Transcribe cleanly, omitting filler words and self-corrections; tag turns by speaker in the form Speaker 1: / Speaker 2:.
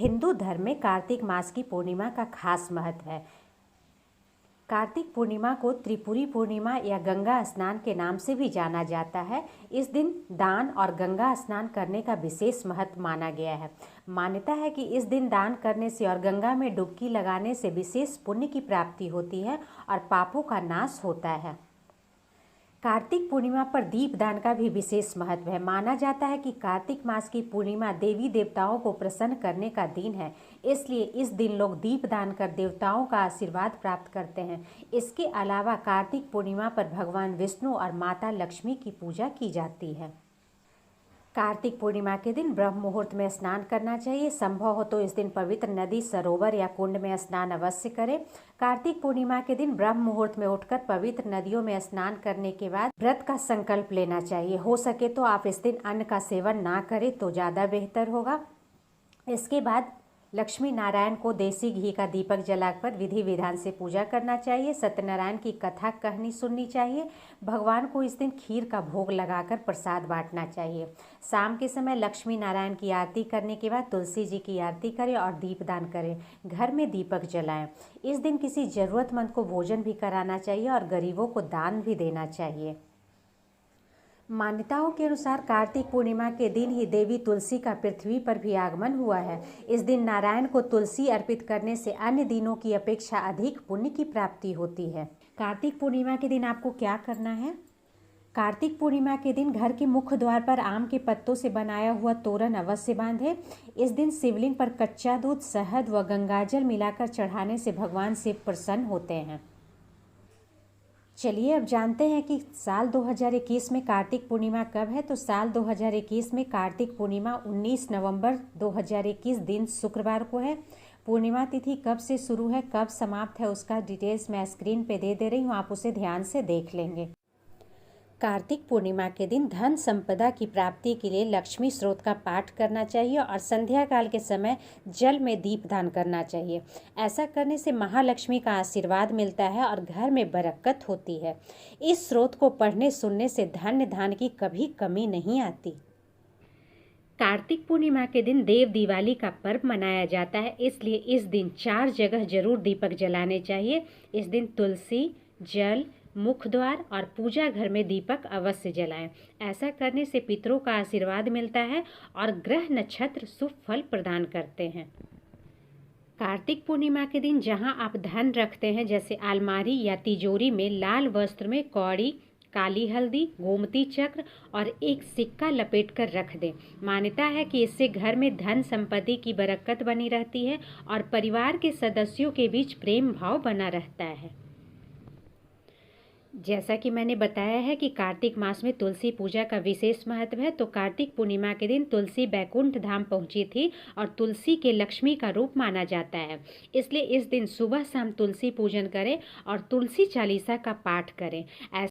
Speaker 1: हिंदू धर्म में कार्तिक मास की पूर्णिमा का खास महत्व है। कार्तिक पूर्णिमा को त्रिपुरी पूर्णिमा या गंगा स्नान के नाम से भी जाना जाता है। इस दिन दान और गंगा स्नान करने का विशेष महत्व माना गया है। मान्यता है कि इस दिन दान करने से और गंगा में डुबकी लगाने से विशेष पुण्य की प्राप्ति होती है और पापों का नाश होता है। कार्तिक पूर्णिमा पर दीपदान का भी विशेष महत्व है। माना जाता है कि कार्तिक मास की पूर्णिमा देवी देवताओं को प्रसन्न करने का दिन है, इसलिए इस दिन लोग दीपदान कर देवताओं का आशीर्वाद प्राप्त करते हैं। इसके अलावा कार्तिक पूर्णिमा पर भगवान विष्णु और माता लक्ष्मी की पूजा की जाती है। कार्तिक पूर्णिमा के दिन ब्रह्म मुहूर्त में स्नान करना चाहिए। संभव हो तो इस दिन पवित्र नदी, सरोवर या कुंड में स्नान अवश्य करें। कार्तिक पूर्णिमा के दिन ब्रह्म मुहूर्त में उठकर पवित्र नदियों में स्नान करने के बाद व्रत का संकल्प लेना चाहिए। हो सके तो आप इस दिन अन्न का सेवन ना करें तो ज़्यादा बेहतर होगा। इसके बाद लक्ष्मी नारायण को देसी घी का दीपक जलाकर विधि विधान से पूजा करना चाहिए। सत्यनारायण की कथा कहानी सुननी चाहिए। भगवान को इस दिन खीर का भोग लगाकर प्रसाद बांटना चाहिए। शाम के समय लक्ष्मी नारायण की आरती करने के बाद तुलसी जी की आरती करें और दीपदान करें। घर में दीपक जलाएं। इस दिन किसी ज़रूरतमंद को भोजन भी कराना चाहिए और गरीबों को दान भी देना चाहिए। मान्यताओं के अनुसार कार्तिक पूर्णिमा के दिन ही देवी तुलसी का पृथ्वी पर भी आगमन हुआ है। इस दिन नारायण को तुलसी अर्पित करने से अन्य दिनों की अपेक्षा अधिक पुण्य की प्राप्ति होती है। कार्तिक पूर्णिमा के दिन आपको क्या करना है? कार्तिक पूर्णिमा के दिन घर के मुख्य द्वार पर आम के पत्तों से बनाया हुआ तोरण अवश्य बांधें। इस दिन शिवलिंग पर कच्चा दूध, शहद व गंगाजल मिलाकर चढ़ाने से भगवान शिव प्रसन्न होते हैं। चलिए अब जानते हैं कि साल 2021 में कार्तिक पूर्णिमा कब है। तो साल 2021 में कार्तिक पूर्णिमा 19 नवंबर 2021 दिन शुक्रवार को है। पूर्णिमा तिथि कब से शुरू है, कब समाप्त है, उसका डिटेल्स मैं स्क्रीन पे दे रही हूँ, आप उसे ध्यान से देख लेंगे। कार्तिक पूर्णिमा के दिन धन संपदा की प्राप्ति के लिए लक्ष्मी स्रोत का पाठ करना चाहिए और संध्या काल के समय जल में दीपदान करना चाहिए। ऐसा करने से महालक्ष्मी का आशीर्वाद मिलता है और घर में बरकत होती है। इस स्रोत को पढ़ने सुनने से धन धान की कभी कमी नहीं आती। कार्तिक पूर्णिमा के दिन देव दिवाली का पर्व मनाया जाता है, इसलिए इस दिन 4 जगह जरूर दीपक जलाने चाहिए। इस दिन तुलसी, जल, मुख्य द्वार और पूजा घर में दीपक अवश्य जलाएं। ऐसा करने से पितरों का आशीर्वाद मिलता है और ग्रह नक्षत्र शुभ फल प्रदान करते हैं। कार्तिक पूर्णिमा के दिन जहां आप धन रखते हैं, जैसे अलमारी या तिजोरी में लाल वस्त्र में कौड़ी, काली हल्दी, गोमती चक्र और एक सिक्का लपेट कर रख दें। मान्यता है कि इससे घर में धन संपत्ति की बरकत बनी रहती है और परिवार के सदस्यों के बीच प्रेम भाव बना रहता है। जैसा कि मैंने बताया है कि कार्तिक मास में तुलसी पूजा का विशेष महत्व है, तो कार्तिक पूर्णिमा के दिन तुलसी बैकुंठ धाम पहुंची थी और तुलसी के लक्ष्मी का रूप माना जाता है। इसलिए इस दिन सुबह शाम तुलसी पूजन करें और तुलसी चालीसा का पाठ करें।